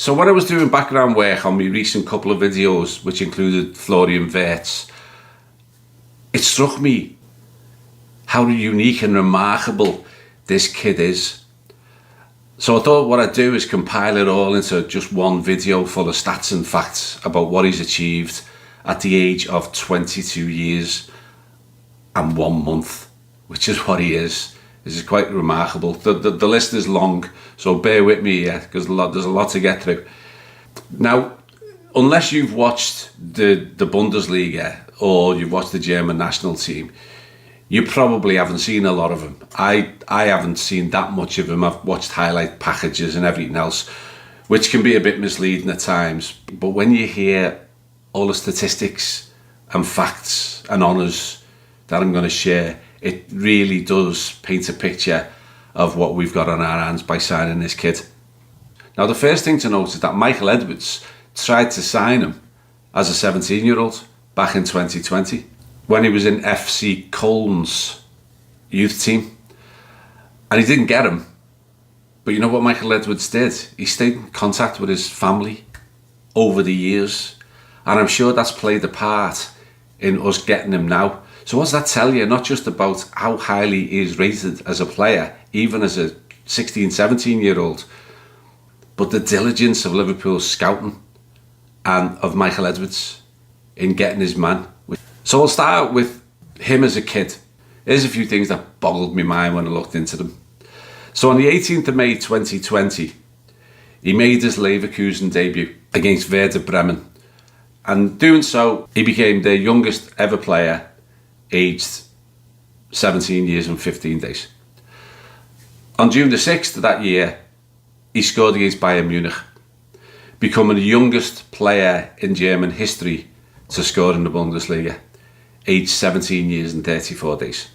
So when I was doing background work on my recent couple of videos, which included Florian Wirtz, it struck me how unique and remarkable this kid is. So I thought what I'd do is compile it all into just one video full of stats and facts about what he's achieved at the age of 22 years and 1 month, which is what he is. This is quite remarkable. The list is long, so bear with me, because there's a lot to get through. Now, unless you've watched the Bundesliga or you've watched the German national team, you probably haven't seen a lot of him. I haven't seen that much of him. I've watched highlight packages and everything else, which can be a bit misleading at times. But when you hear all the statistics and facts and honours that I'm going to share, it really does paint a picture of what we've got on our hands by signing this kid. Now, the first thing to note is that Michael Edwards tried to sign him as a 17-year-old back in 2020 when he was in FC Köln's youth team, and he didn't get him. But you know what Michael Edwards did? He stayed in contact with his family over the years, and I'm sure that's played a part in us getting him now. So what does that tell you? Not just about how highly he is rated as a player, even as a 16, 17-year-old, but the diligence of Liverpool's scouting and of Michael Edwards in getting his man. So I'll start with him as a kid. Here's a few things that boggled my mind when I looked into them. So on the 18th of May 2020, he made his Leverkusen debut against Werder Bremen. And doing so, he became their youngest ever player, aged 17 years and 15 days. On June the 6th of that year, he scored against Bayern Munich, becoming the youngest player in German history to score in the Bundesliga, aged 17 years and 34 days.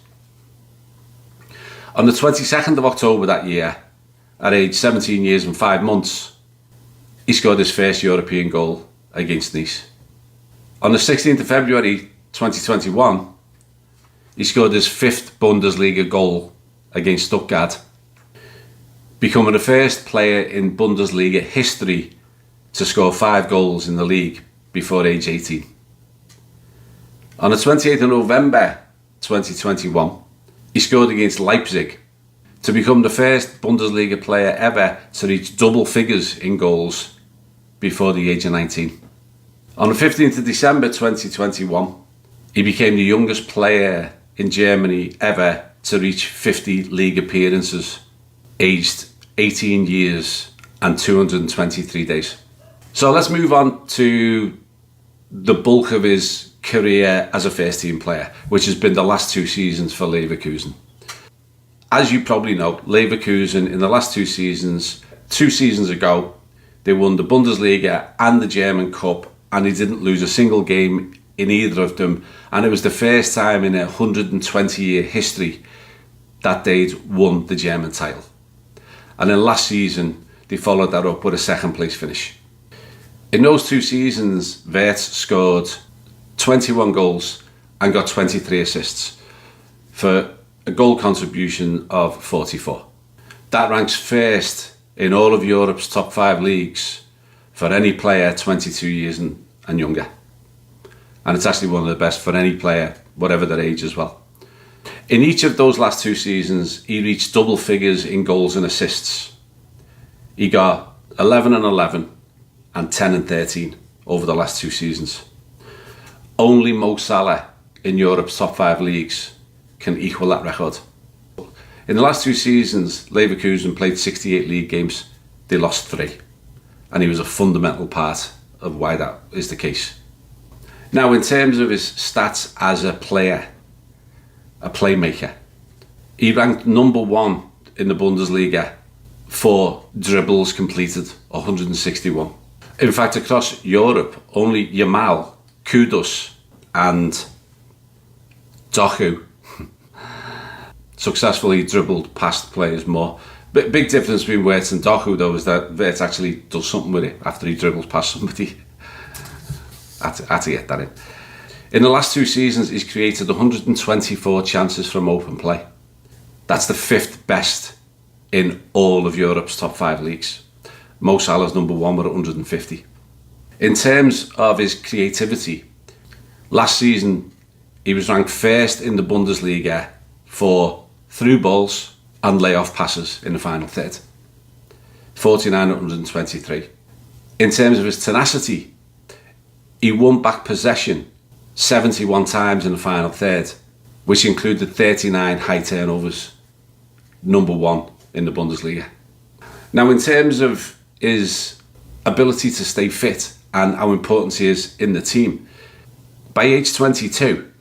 On the 22nd of October that year, at age 17 years and 5 months, he scored his first European goal against Nice. On the 16th of February 2021, he scored his 5th Bundesliga goal against Stuttgart, becoming the first player in Bundesliga history to score 5 goals in the league before age 18. On the 28th of November 2021, he scored against Leipzig to become the first Bundesliga player ever to reach double figures in goals before the age of 19. On the 15th of December 2021, he became the youngest player in Germany ever to reach 50 league appearances, aged 18 years and 223 days. So let's move on to the bulk of his career as a first team player, which has been the last 2 seasons for Leverkusen. As you probably know, Leverkusen in the last 2 seasons, 2 seasons ago, they won the Bundesliga and the German Cup, and they didn't lose a single game in either of them, and it was the first time in a 120-year history that they'd won the German title. And then last season, they followed that up with a 2nd place finish. In those 2 seasons, Wirtz scored 21 goals and got 23 assists for a goal contribution of 44. That ranks first in all of Europe's top 5 leagues for any player 22 years and younger. And it's actually one of the best for any player, whatever their age as well. In each of those last 2 seasons, he reached double figures in goals and assists. He got 11 and 11 and 10 and 13 over the last 2 seasons. Only Mo Salah in Europe's top 5 leagues can equal that record. In the last 2 seasons, Leverkusen played 68 league games. They lost 3. And he was a fundamental part of why that is the case. Now, in terms of his stats as a player, a playmaker, he ranked number 1 in the Bundesliga for dribbles completed, 161. In fact, across Europe, only Yamal, Kudus and Doku successfully dribbled past players more. But big difference between Wirtz and Doku, though, is that Wirtz actually does something with it after he dribbles past somebody. I had to get that in. In the last 2 seasons, he's created 124 chances from open play. That's the 5th best in all of Europe's top 5 leagues. Mo Salah's number 1 with 150. In terms of his creativity, last season he was ranked first in the Bundesliga for through balls and layoff passes in the final third. 49 out of 123. In terms of his tenacity, he won back possession 71 times in the final third, which included 39 high turnovers, number 1 in the Bundesliga. Now, in terms of his ability to stay fit and how important he is in the team, by age 22,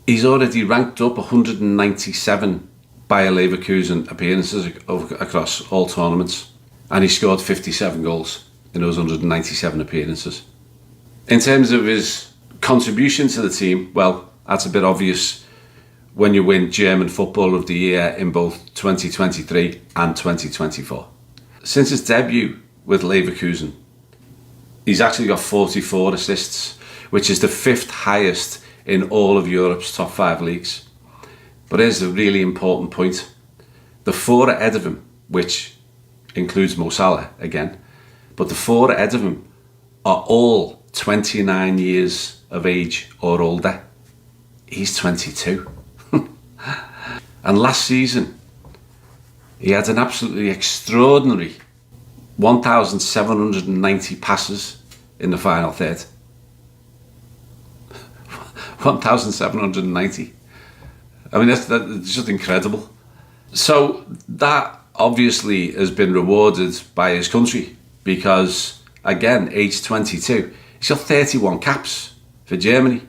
he's already ranked up 197 Bayer Leverkusen appearances across all tournaments, and he scored 57 goals in those 197 appearances. In terms of his contribution to the team, well, that's a bit obvious when you win German Footballer of the Year in both 2023 and 2024. Since his debut with Leverkusen, he's actually got 44 assists, which is the 5th highest in all of Europe's top 5 leagues. But here's a really important point. The 4 ahead of him, which includes Mo Salah again, but the 4 ahead of him are all 29 years of age or older. He's 22. And last season, he had an absolutely extraordinary 1,790 passes in the final third. 1,790. I mean, that's just incredible. So that obviously has been rewarded by his country because, again, age 22, he's got 31 caps for Germany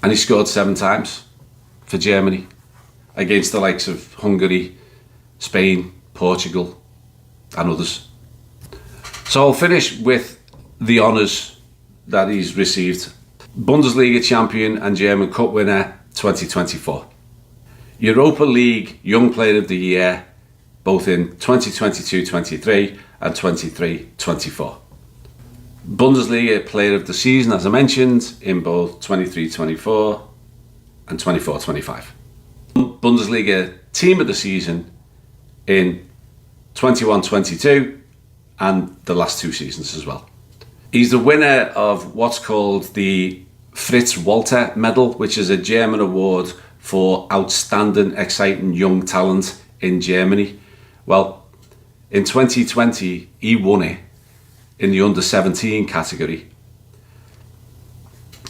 and he scored 7 times for Germany against the likes of Hungary, Spain, Portugal and others. So I'll finish with the honours that he's received. Bundesliga champion and German Cup winner 2024. Europa League Young Player of the Year, both in 2022-23 and 23-24. Bundesliga Player of the Season, as I mentioned, in both 23-24 and 24-25. Bundesliga Team of the Season in 21-22 and the last 2 seasons as well. He's the winner of what's called the Fritz Walter Medal, which is a German award for outstanding, exciting young talent in Germany. Well, in 2020, he won it in the under-17 category.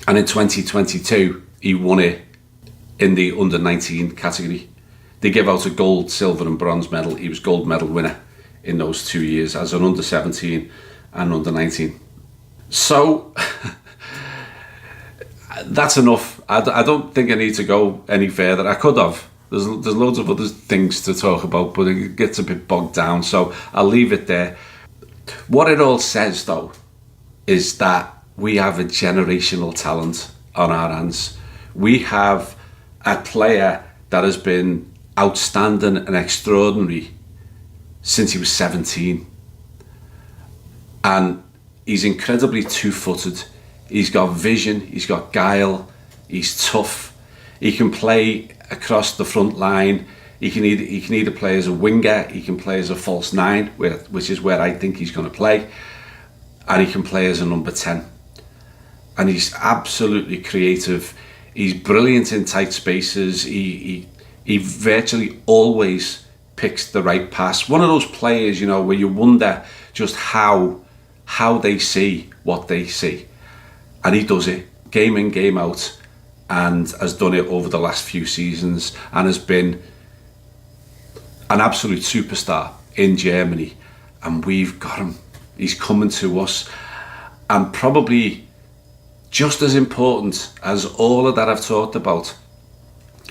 And in 2022, he won it in the under-19 category. They give out a gold, silver and bronze medal. He was gold medal winner in those 2 years as an under-17 and under-19. So that's enough. I don't think I need to go any further. I could have. There's loads of other things to talk about, but it gets a bit bogged down, so I'll leave it there. What it all says, though, is that we have a generational talent on our hands. We have a player that has been outstanding and extraordinary since he was 17. And he's incredibly two-footed. He's got vision, he's got guile, he's tough. He can play across the front line. He can either play as a winger, he can play as a false 9, which is where I think he's going to play, and he can play as a number 10. And he's absolutely creative. He's brilliant in tight spaces. He virtually always picks the right pass. One of those players, you know, where you wonder just how they see what they see. And he does it game in, game out, and has done it over the last few seasons and has been an absolute superstar in Germany. And we've got him. He's coming to us. And probably just as important as all of that I've talked about,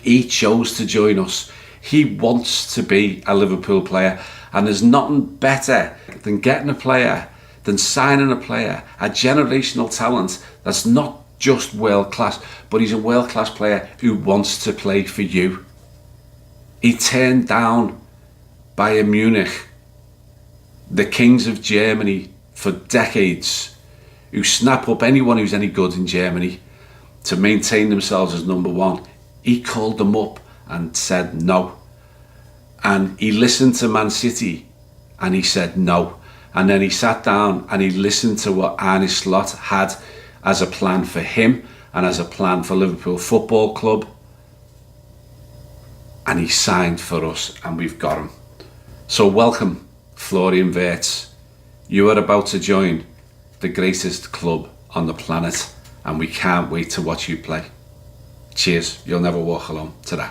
he chose to join us. He wants to be a Liverpool player, and there's nothing better than getting a player, than signing a player, a generational talent that's not just world class, but he's a world class player who wants to play for you. He turned down Bayern Munich, the kings of Germany for decades, who snap up anyone who's any good in Germany to maintain themselves as number 1. He called them up and said no. And he listened to Man City and he said no. And then he sat down and he listened to what Arne Slot had as a plan for him and as a plan for Liverpool Football Club. And he signed for us, and we've got him. So welcome, Florian Wirtz. You are about to join the greatest club on the planet, and we can't wait to watch you play. Cheers. You'll never walk alone. Ta-da.